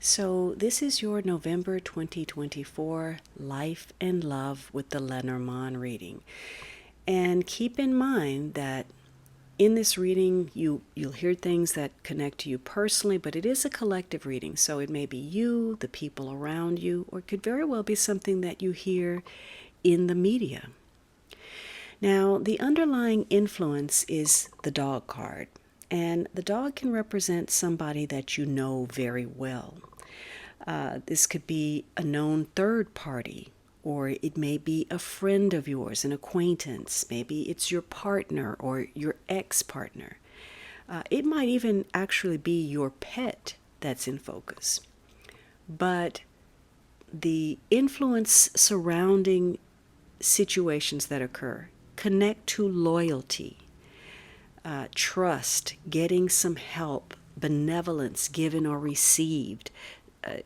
So, this is your November 2024 Life and Love with the Lenormand reading. And keep in mind that in this reading, you'll hear things that connect to you personally, but it is a collective reading. So, it may be you, the people around you, or it could very well be something that you hear in the media. Now, the underlying influence is the dog card. And the dog can represent somebody that you know very well. This could be a known third party, or it may be a friend of yours, an acquaintance. Maybe it's your partner or your ex-partner. It might even actually be your pet that's in focus. But the influence surrounding situations that occur connect to loyalty, trust, getting some help, benevolence given or received,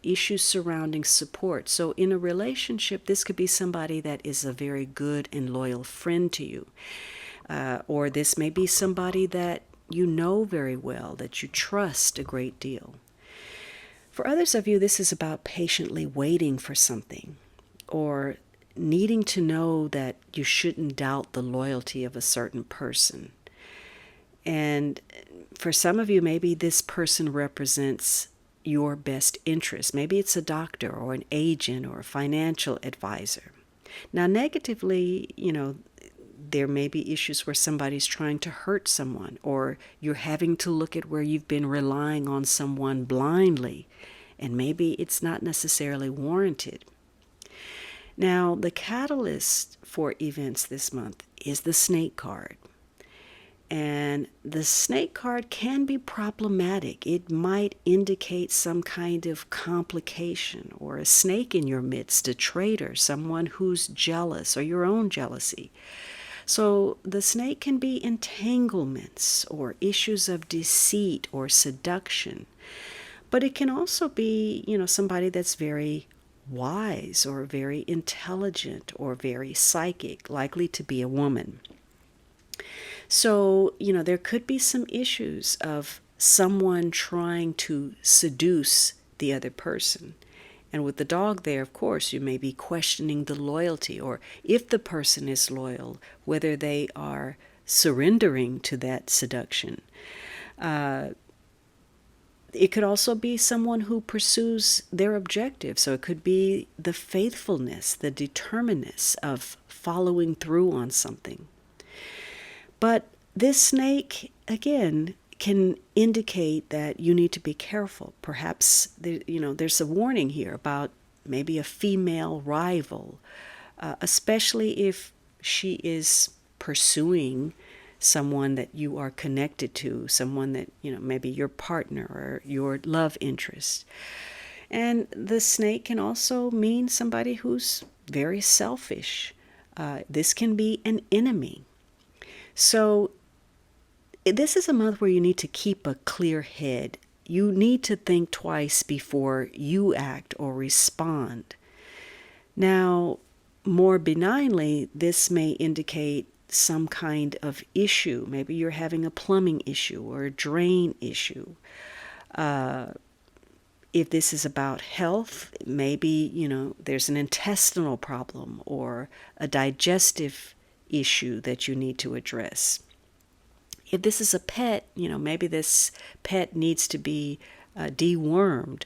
issues surrounding support. So in a relationship, this could be somebody that is a very good and loyal friend to you. Or this may be somebody that you know very well, that you trust a great deal. For others of you, this is about patiently waiting for something, or needing to know that you shouldn't doubt the loyalty of a certain person. And for some of you, maybe this person represents your best interest. Maybe it's a doctor or an agent or a financial advisor. Now, negatively, there may be issues where somebody's trying to hurt someone, or you're having to look at where you've been relying on someone blindly, and maybe it's not necessarily warranted. Now, the catalyst for events this month is the snake card. And the snake card can be problematic. It might indicate some kind of complication, or a snake in your midst, a traitor, someone who's jealous, or your own jealousy. So the snake can be entanglements or issues of deceit or seduction. But it can also be, somebody that's very wise or very intelligent or very psychic, likely to be a woman. So, there could be some issues of someone trying to seduce the other person. And with the dog there, of course, you may be questioning the loyalty, or if the person is loyal, whether they are surrendering to that seduction. It could also be someone who pursues their objective. So it could be the faithfulness, the determinedness of following through on something. But this snake, again, can indicate that you need to be careful. Perhaps there's a warning here about maybe a female rival, especially if she is pursuing someone that you are connected to, someone that, maybe your partner or your love interest. And the snake can also mean somebody who's very selfish. This can be an enemy. So this is a month where you need to keep a clear head. You need to think twice before you act or respond. Now, more benignly, this may indicate some kind of issue. Maybe you're having a plumbing issue or a drain issue. If this is about health, maybe, there's an intestinal problem or a digestive issue that you need to address. If this is a pet, maybe this pet needs to be dewormed.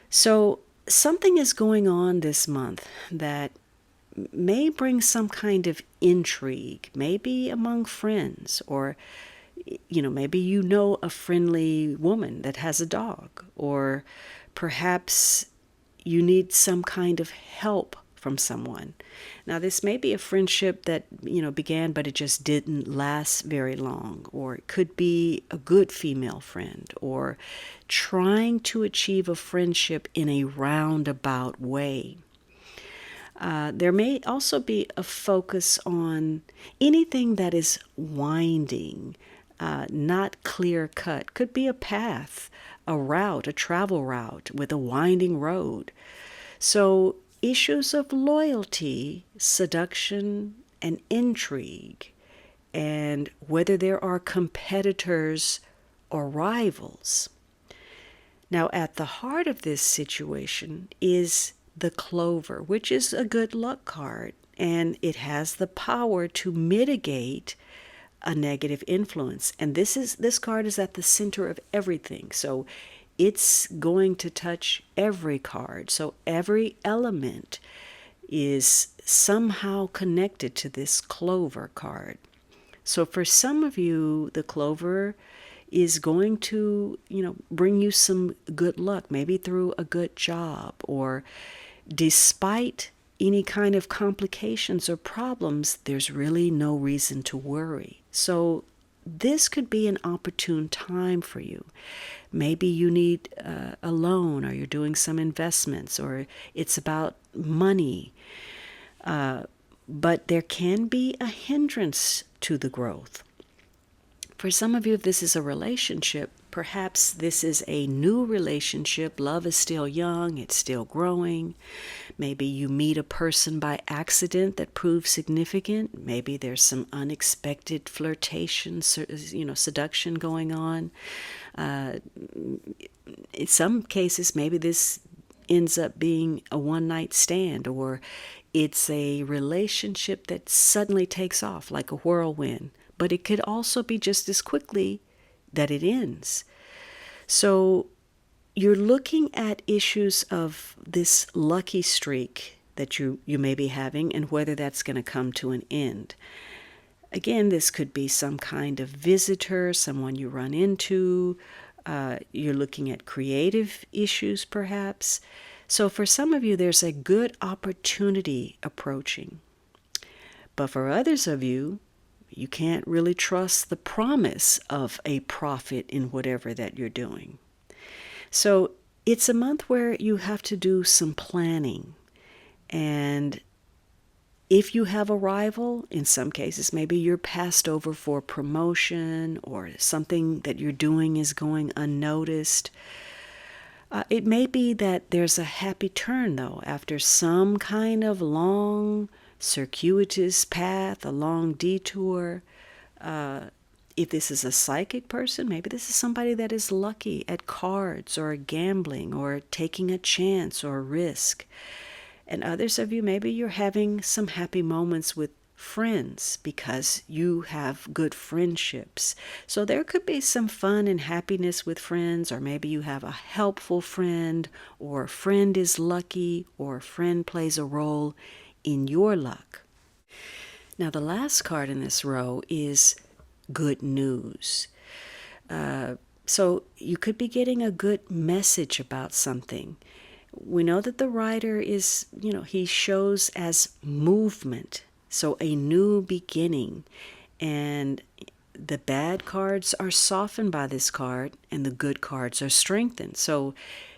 So something is going on this month that may bring some kind of intrigue, maybe among friends, or maybe a friendly woman that has a dog, or perhaps you need some kind of help from someone. Now, this may be a friendship that, began, but it just didn't last very long. Or it could be a good female friend, or trying to achieve a friendship in a roundabout way. There may also be a focus on anything that is winding, not clear cut. Could be a path, a route, a travel route with a winding road. So issues of loyalty, seduction, and intrigue, and whether there are competitors or rivals. Now, at the heart of this situation is the clover, which is a good luck card, and it has the power to mitigate a negative influence. And this card is at the center of everything. So it's going to touch every card. So every element is somehow connected to this clover card. So for some of you, the clover is going to, bring you some good luck, maybe through a good job, or despite any kind of complications or problems, there's really no reason to worry. So this could be an opportune time for you. Maybe you need a loan, or you're doing some investments, or it's about money. But there can be a hindrance to the growth. For some of you, if this is a relationship, perhaps this is a new relationship. Love is still young, it's still growing. Maybe you meet a person by accident that proves significant. Maybe there's some unexpected flirtation, seduction going on. In some cases, maybe this ends up being a one-night stand, or it's a relationship that suddenly takes off like a whirlwind. But it could also be just as quickly that it ends. So you're looking at issues of this lucky streak that you may be having, and whether that's going to come to an end. Again, this could be some kind of visitor, someone you run into. You're looking at creative issues, perhaps. So for some of you, there's a good opportunity approaching. But for others of you, you can't really trust the promise of a profit in whatever that you're doing. So it's a month where you have to do some planning. And if you have a rival, in some cases, maybe you're passed over for promotion, or something that you're doing is going unnoticed. It may be that there's a happy turn, though, after some kind of long, circuitous path, a long detour. If this is a psychic person, maybe this is somebody that is lucky at cards or gambling or taking a chance or risk. And others of you, maybe you're having some happy moments with friends because you have good friendships. So there could be some fun and happiness with friends, or maybe you have a helpful friend, or a friend is lucky, or a friend plays a role in your luck. Now, the last card in this row is good news. So you could be getting a good message about something. We know that the rider is, he shows as movement, so a new beginning. And the bad cards are softened by this card, and the good cards are strengthened. So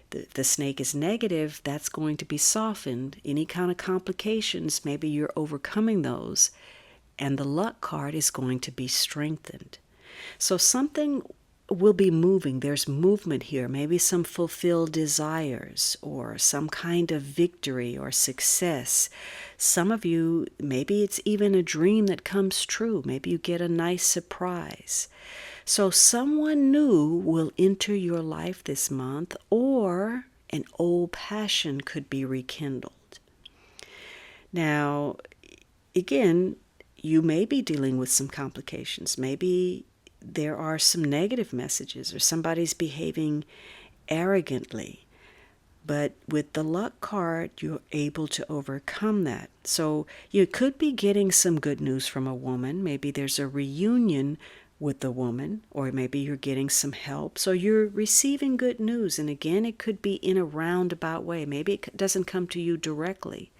the snake is negative, that's going to be softened. Any kind of complications, maybe you're overcoming those. And the luck card is going to be strengthened. So something will be moving. There's movement here. Maybe some fulfilled desires, or some kind of victory or success. Some of you, maybe it's even a dream that comes true. Maybe you get a nice surprise. So someone new will enter your life this month, or an old passion could be rekindled. Now, again, you may be dealing with some complications. Maybe there are some negative messages, or somebody's behaving arrogantly. But with the luck card, you're able to overcome that. So you could be getting some good news from a woman. Maybe there's a reunion with the woman, or maybe you're getting some help. So you're receiving good news. And again, it could be in a roundabout way. Maybe it doesn't come to you directly.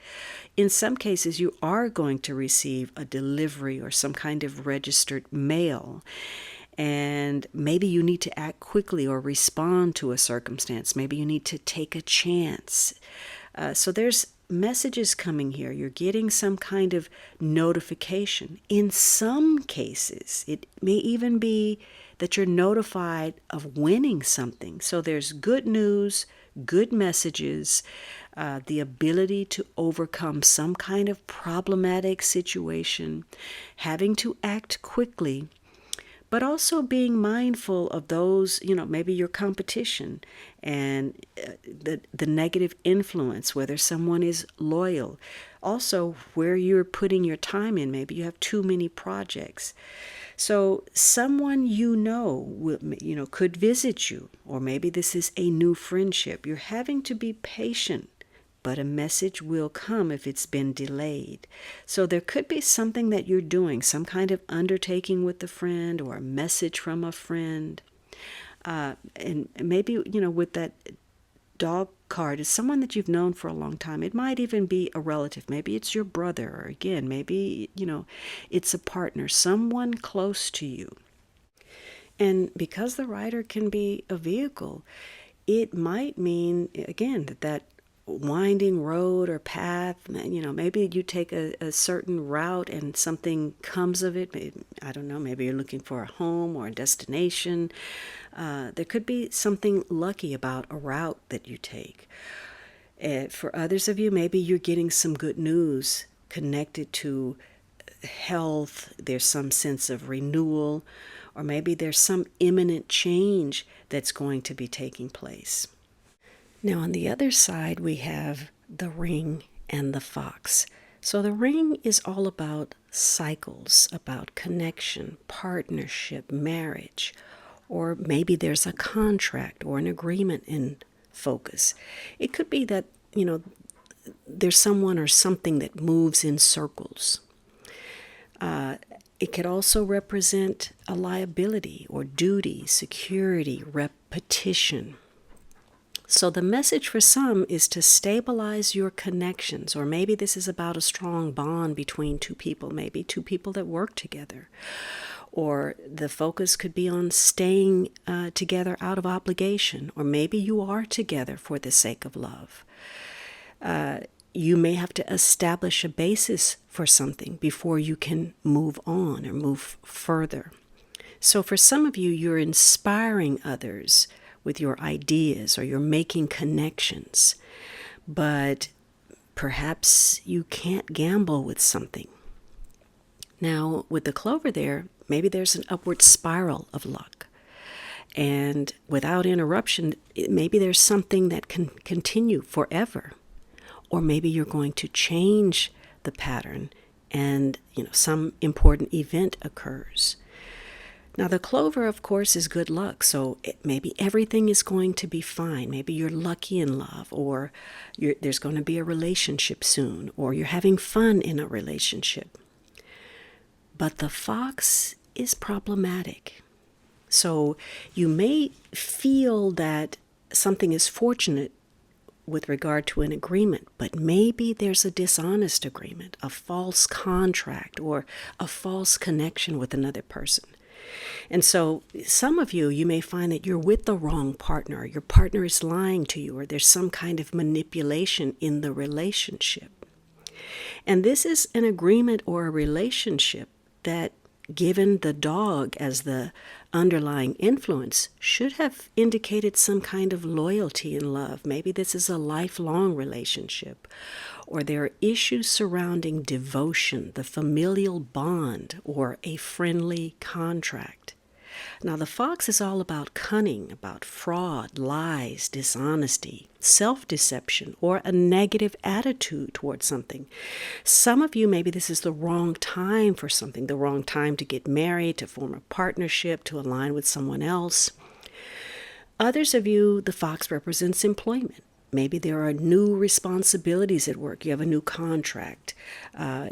In some cases, you are going to receive a delivery or some kind of registered mail. And maybe you need to act quickly or respond to a circumstance. Maybe you need to take a chance. So there's messages coming here. You're getting some kind of notification. In some cases, it may even be that you're notified of winning something. So there's good news, good messages, the ability to overcome some kind of problematic situation, having to act quickly. but also being mindful of those, maybe your competition and the negative influence, whether someone is loyal. Also, where you're putting your time in, maybe you have too many projects. So someone could visit you, or maybe this is a new friendship. You're having to be patient, but a message will come if it's been delayed. So there could be something that you're doing, some kind of undertaking with a friend or a message from a friend. And maybe, with that dog card is someone that you've known for a long time. It might even be a relative. Maybe it's your brother, or again, maybe, it's a partner, someone close to you. And because the rider can be a vehicle, it might mean, again, that winding road or path, maybe you take a certain route and something comes of it. Maybe, I don't know, maybe you're looking for a home or a destination. There could be something lucky about a route that you take. For others of you, maybe you're getting some good news connected to health. There's some sense of renewal, or maybe there's some imminent change that's going to be taking place. Now, on the other side, we have the ring and the fox. So the ring is all about cycles, about connection, partnership, marriage, or maybe there's a contract or an agreement in focus. It could be that, there's someone or something that moves in circles. It could also represent a liability or duty, security, repetition. So the message for some is to stabilize your connections, or maybe this is about a strong bond between two people, maybe two people that work together. Or the focus could be on staying together out of obligation, or maybe you are together for the sake of love. You may have to establish a basis for something before you can move on or move further. So for some of you, you're inspiring others with your ideas, or you're making connections, but perhaps you can't gamble with something. Now, with the clover there, maybe there's an upward spiral of luck. And without interruption, maybe there's something that can continue forever. Or maybe you're going to change the pattern and, some important event occurs. Now, the clover, of course, is good luck, so maybe everything is going to be fine. Maybe you're lucky in love, or there's going to be a relationship soon, or you're having fun in a relationship. But the fox is problematic. So you may feel that something is fortunate with regard to an agreement, but maybe there's a dishonest agreement, a false contract, or a false connection with another person. And so some of you may find that you're with the wrong partner. Your partner is lying to you, or there's some kind of manipulation in the relationship. And this is an agreement or a relationship that, given the dog as the underlying influence, should have indicated some kind of loyalty and love. Maybe this is a lifelong relationship, or there are issues surrounding devotion, the familial bond, or a friendly contract. Now, the fox is all about cunning, about fraud, lies, dishonesty, self-deception, or a negative attitude towards something. Some of you, maybe this is the wrong time for something, the wrong time to get married, to form a partnership, to align with someone else. Others of you, the fox represents employment. Maybe there are new responsibilities at work. You have a new contract.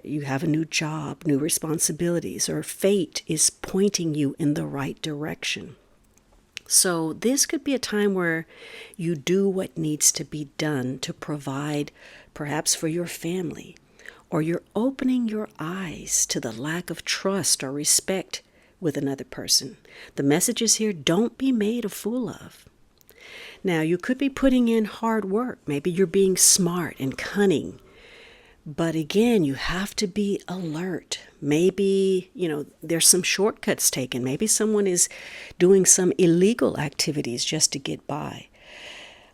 You have a new job, new responsibilities, or fate is pointing you in the right direction. So this could be a time where you do what needs to be done to provide perhaps for your family, or you're opening your eyes to the lack of trust or respect with another person. The message is here: don't be made a fool of. Now, you could be putting in hard work. Maybe you're being smart and cunning. But again, you have to be alert. Maybe, there's some shortcuts taken. Maybe someone is doing some illegal activities just to get by.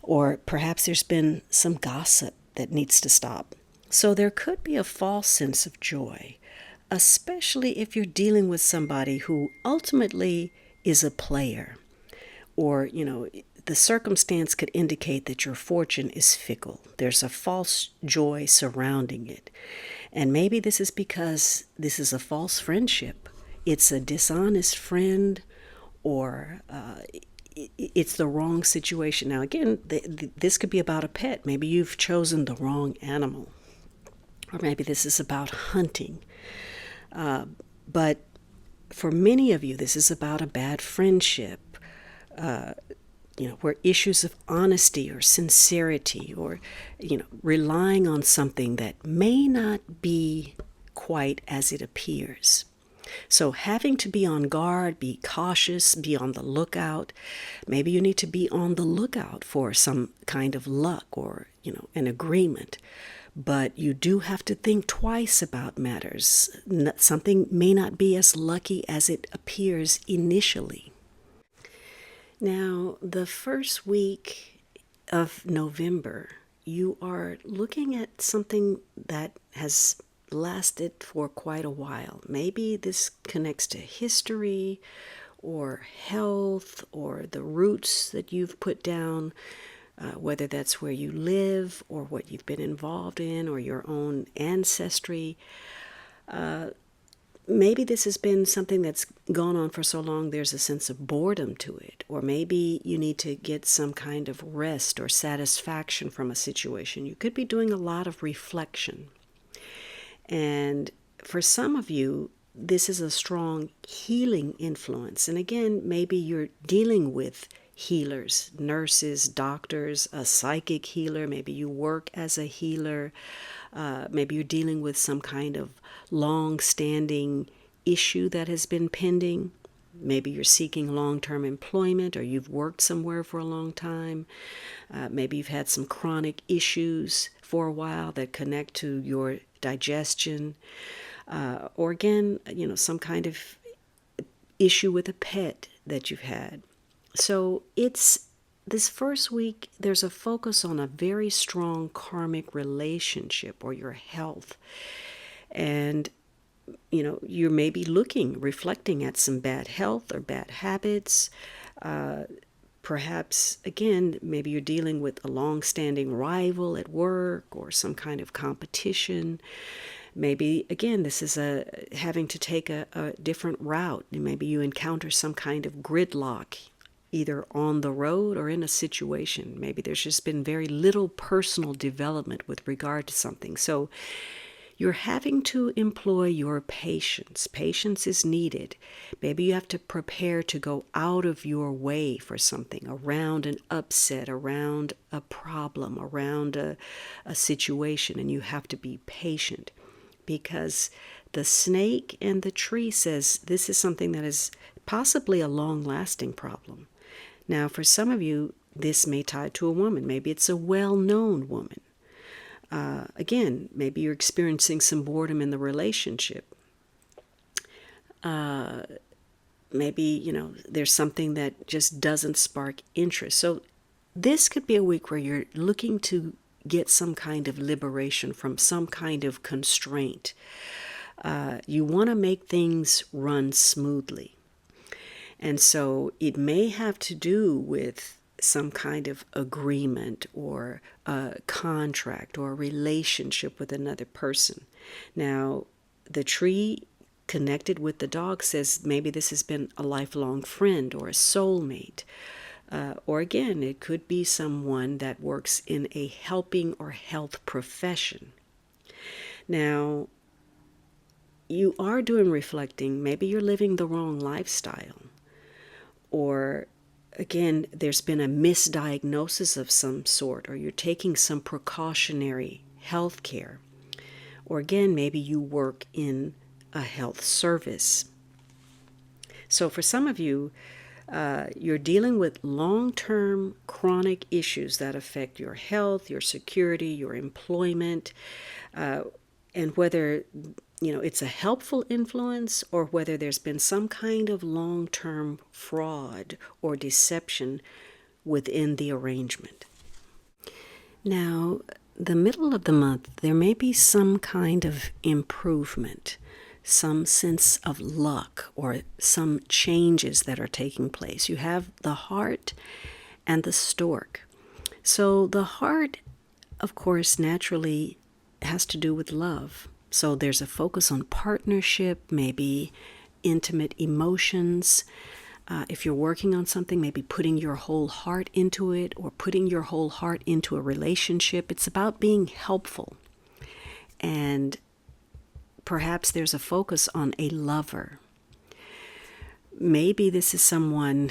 Or perhaps there's been some gossip that needs to stop. So there could be a false sense of joy. especially if you're dealing with somebody who ultimately is a player, or, the circumstance could indicate that your fortune is fickle. There's a false joy surrounding it. And maybe this is because this is a false friendship. It's a dishonest friend, or it's the wrong situation. Now, again, this could be about a pet. Maybe you've chosen the wrong animal, or maybe this is about hunting. But for many of you, this is about a bad friendship, where issues of honesty or sincerity, or, relying on something that may not be quite as it appears. So having to be on guard, be cautious, be on the lookout. Maybe you need to be on the lookout for some kind of luck, or, an agreement. But you do have to think twice about matters. Something may not be as lucky as it appears initially. Now, the first week of November, you are looking at something that has lasted for quite a while. Maybe this connects to history or health or the roots that you've put down, whether that's where you live or what you've been involved in or your own ancestry. Maybe this has been something that's gone on for so long there's a sense of boredom to it. Or maybe you need to get some kind of rest or satisfaction from a situation. You could be doing a lot of reflection. And for some of you, this is a strong healing influence. And again, maybe you're dealing with healers, nurses, doctors, a psychic healer. Maybe you work as a healer. Maybe you're dealing with some kind of long-standing issue that has been pending. Maybe you're seeking long-term employment, or you've worked somewhere for a long time. Maybe you've had some chronic issues for a while that connect to your digestion. Or again, some kind of issue with a pet that you've had. So it's this first week, there's a focus on a very strong karmic relationship or your health. And, you may be reflecting at some bad health or bad habits. Perhaps, again, maybe you're dealing with a long-standing rival at work or some kind of competition. Maybe, again, this is having to take a different route. Maybe you encounter some kind of gridlock, either on the road or in a situation. Maybe there's just been very little personal development with regard to something. So you're having to employ your patience. Patience is needed. Maybe you have to prepare to go out of your way for something, around an upset, around a problem, around a situation, and you have to be patient. Because the snake and the tree says this is something that is possibly a long-lasting problem. Now, for some of you, this may tie to a woman. Maybe it's a well-known woman. Again, maybe you're experiencing some boredom in the relationship. Maybe, there's something that just doesn't spark interest. So this could be a week where you're looking to get some kind of liberation from some kind of constraint. You want to make things run smoothly. And so it may have to do with some kind of agreement or a contract or a relationship with another person. Now, the tree connected with the dog says maybe this has been a lifelong friend or a soulmate. Or again, it could be someone that works in a helping or health profession. Now, you are doing reflecting. Maybe you're living the wrong lifestyle. Or again, there's been a misdiagnosis of some sort, or you're taking some precautionary health care. Or again, maybe you work in a health service. So for some of you, you're dealing with long-term chronic issues that affect your health, your security, your employment, and whether it's a helpful influence or whether there's been some kind of long-term fraud or deception within the arrangement. Now, the middle of the month, there may be some kind of improvement. some sense of luck or some changes that are taking place. You have the heart and the stork. So the heart, of course, naturally has to do with love. So there's a focus on partnership, maybe intimate emotions. If you're working on something, maybe putting your whole heart into it or putting your whole heart into a relationship. It's about being helpful. And perhaps there's a focus on a lover. Maybe this is someone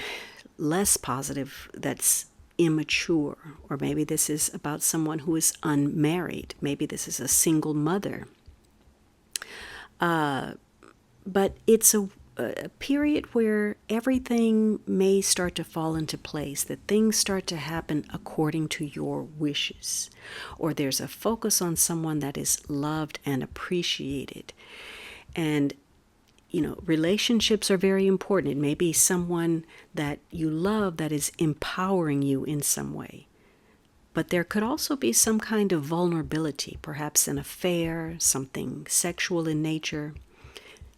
less positive that's immature, or maybe this is about someone who is unmarried. Maybe this is a single mother. But it's a period where everything may start to fall into place, that things start to happen according to your wishes, or there's a focus on someone that is loved and appreciated. And relationships are very important. It may be someone that you love that is empowering you in some way. But there could also be some kind of vulnerability, perhaps an affair, something sexual in nature.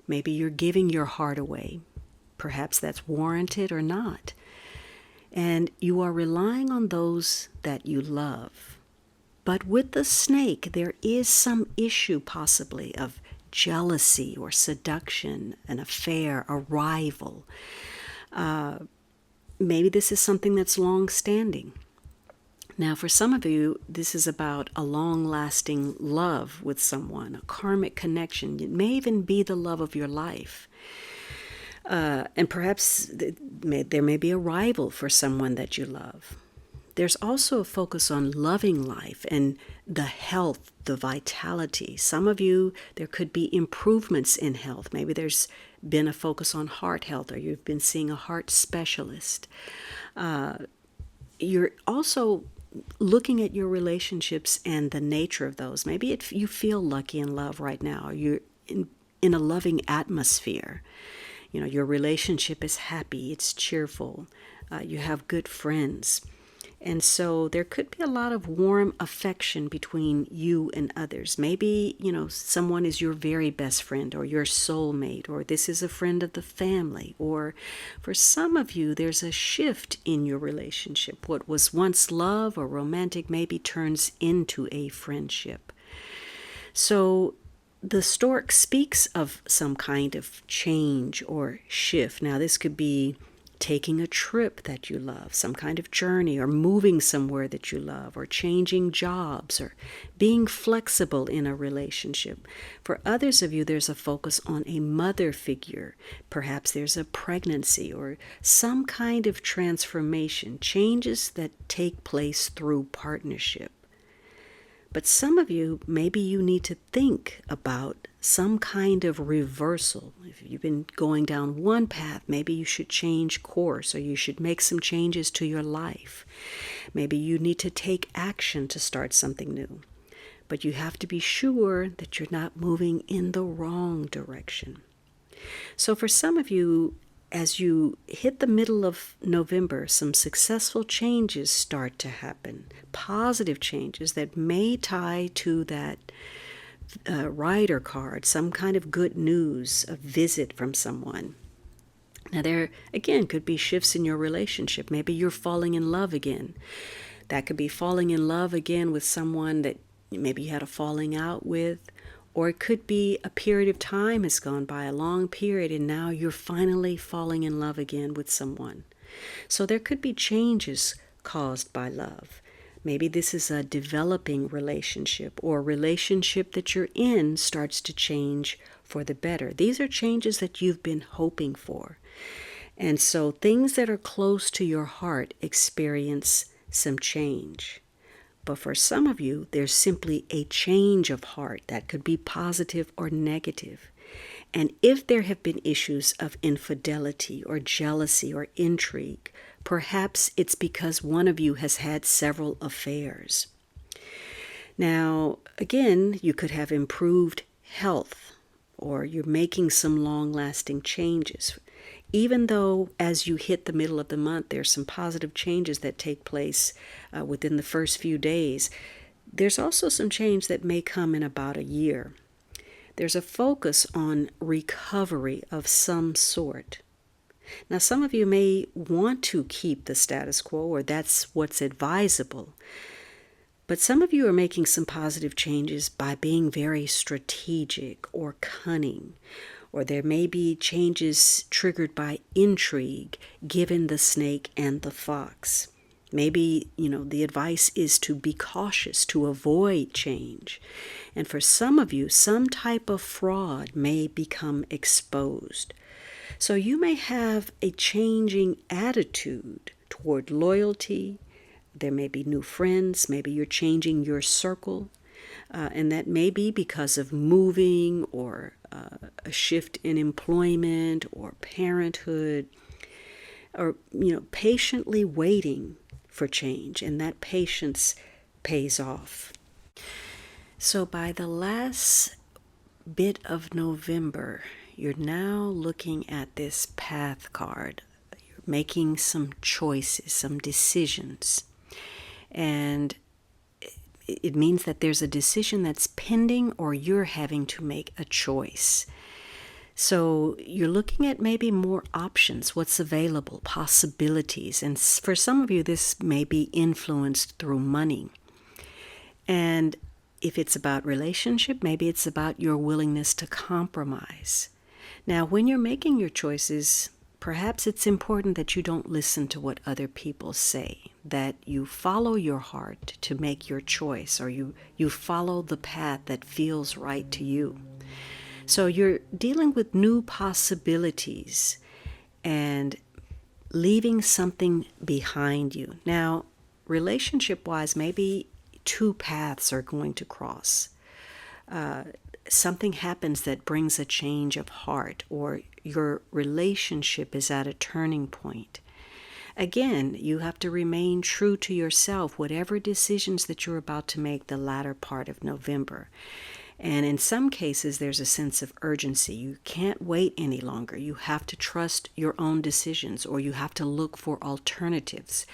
Maybe you're giving your heart away. Perhaps that's warranted or not. And you are relying on those that you love. But with the snake, there is some issue possibly of jealousy or seduction, an affair, a rival. Maybe this is something that's long-standing. Now, for some of you, this is about a long-lasting love with someone, a karmic connection. It may even be the love of your life. And perhaps there may be a rival for someone that you love. There's also a focus on loving life and the health, the vitality. Some of you, there could be improvements in health. Maybe there's been a focus on heart health, or you've been seeing a heart specialist. You're also looking at your relationships and the nature of those. Maybe you feel lucky in love right now. You're in a loving atmosphere. Your relationship is happy, it's cheerful. You have good friends. And so there could be a lot of warm affection between you and others. Maybe, someone is your very best friend or your soulmate, or this is a friend of the family. Or for some of you, there's a shift in your relationship. What was once love or romantic maybe turns into a friendship. So the stork speaks of some kind of change or shift. Now, this could be taking a trip that you love, some kind of journey, or moving somewhere that you love, or changing jobs, or being flexible in a relationship. For others of you, there's a focus on a mother figure. Perhaps there's a pregnancy or some kind of transformation, changes that take place through partnership. But some of you, maybe you need to think about some kind of reversal. If you've been going down one path, maybe you should change course, or you should make some changes to your life. Maybe you need to take action to start something new. But you have to be sure that you're not moving in the wrong direction. So for some of you, as you hit the middle of November, some successful changes start to happen, positive changes that may tie to that rider card, some kind of good news, a visit from someone. Now there, again, could be shifts in your relationship. Maybe you're falling in love again. That could be falling in love again with someone that maybe you had a falling out with. Or it could be a period of time has gone by, a long period, and now you're finally falling in love again with someone. So there could be changes caused by love. Maybe this is a developing relationship, or a relationship that you're in starts to change for the better. These are changes that you've been hoping for. And so things that are close to your heart experience some change. But for some of you, there's simply a change of heart that could be positive or negative. And if there have been issues of infidelity or jealousy or intrigue, perhaps it's because one of you has had several affairs. Now, again, you could have improved health, or you're making some long-lasting changes. Even though as you hit the middle of the month, there's some positive changes that take place within the first few days, there's also some change that may come in about a year. There's a focus on recovery of some sort. Now, some of you may want to keep the status quo, or that's what's advisable. But some of you are making some positive changes by being very strategic or cunning, or there may be changes triggered by intrigue, given the snake and the fox. Maybe, the advice is to be cautious, to avoid change. And for some of you, some type of fraud may become exposed. So you may have a changing attitude toward loyalty. There may be new friends. Maybe you're changing your circle. And that may be because of moving or a shift in employment or parenthood, or, patiently waiting for change. And that patience pays off. So by the last bit of November, you're now looking at this path card. You're making some choices, some decisions. And it means that there's a decision that's pending, or you're having to make a choice. So you're looking at maybe more options, what's available, possibilities. And for some of you, this may be influenced through money. And if it's about relationship, maybe it's about your willingness to compromise. Now, when you're making your choices, perhaps it's important that you don't listen to what other people say, that you follow your heart to make your choice, or you follow the path that feels right to you. So you're dealing with new possibilities and leaving something behind you. Now, relationship-wise, maybe two paths are going to cross. Something happens that brings a change of heart, or your relationship is at a turning point. Again, you have to remain true to yourself, whatever decisions that you're about to make the latter part of November. And in some cases, there's a sense of urgency. You can't wait any longer. You have to trust your own decisions, or you have to look for alternatives.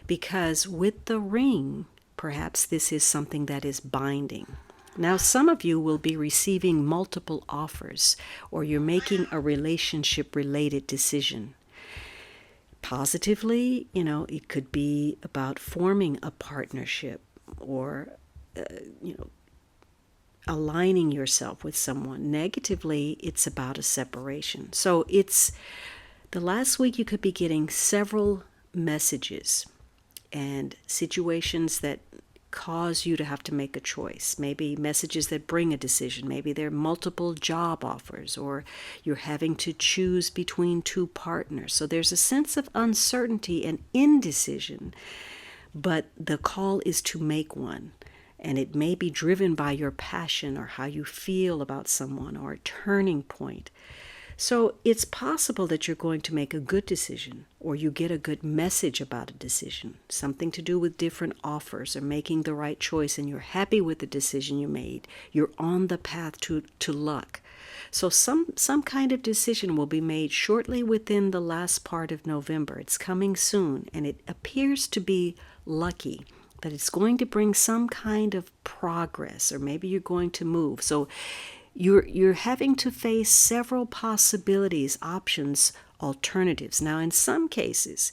Because with the ring, perhaps this is something that is binding. Now, some of you will be receiving multiple offers, or you're making a relationship-related decision. Positively, it could be about forming a partnership, or, aligning yourself with someone. Negatively, it's about a separation. So it's the last week you could be getting several messages and situations that cause you to have to make a choice. Maybe messages that bring a decision. Maybe there are multiple job offers, or you're having to choose between two partners. So there's a sense of uncertainty and indecision, but the call is to make one. And it may be driven by your passion, or how you feel about someone, or a turning point. So it's possible that you're going to make a good decision, or you get a good message about a decision, something to do with different offers or making the right choice, and you're happy with the decision you made. You're on the path to luck. So some kind of decision will be made shortly within the last part of November. It's coming soon, and it appears to be lucky, that it's going to bring some kind of progress, or maybe you're going to move. So you're having to face several possibilities, options, alternatives. Now, in some cases,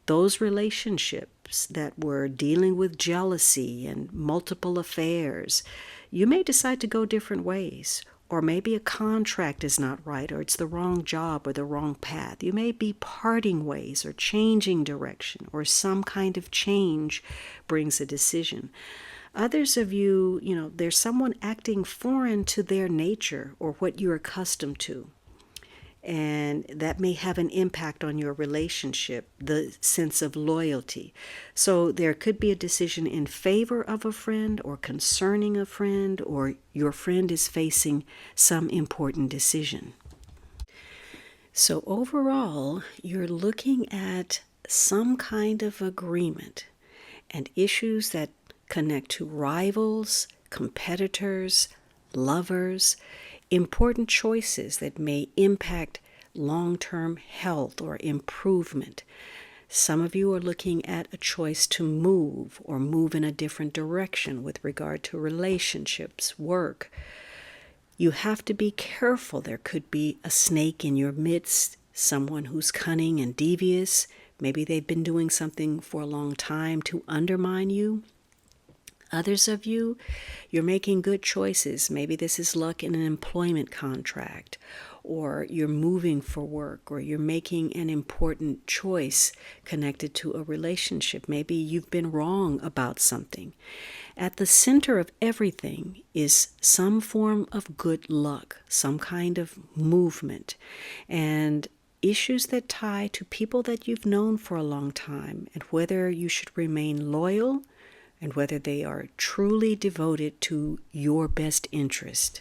those relationships that were dealing with jealousy and multiple affairs, you may decide to go different ways. Or maybe a contract is not right, or it's the wrong job or the wrong path. You may be parting ways or changing direction, or some kind of change brings a decision. Others of you, there's someone acting foreign to their nature or what you're accustomed to. And that may have an impact on your relationship, the sense of loyalty. So there could be a decision in favor of a friend, or concerning a friend, or your friend is facing some important decision. So overall, you're looking at some kind of agreement and issues that connect to rivals, competitors, lovers, important choices that may impact long-term health or improvement. Some of you are looking at a choice to move, or move in a different direction with regard to relationships, work. You have to be careful. There could be a snake in your midst, someone who's cunning and devious. Maybe they've been doing something for a long time to undermine you. Others of you, you're making good choices. Maybe this is luck in an employment contract, or you're moving for work, or you're making an important choice connected to a relationship. Maybe you've been wrong about something. At the center of everything is some form of good luck, some kind of movement, and issues that tie to people that you've known for a long time, and whether you should remain loyal and whether they are truly devoted to your best interest.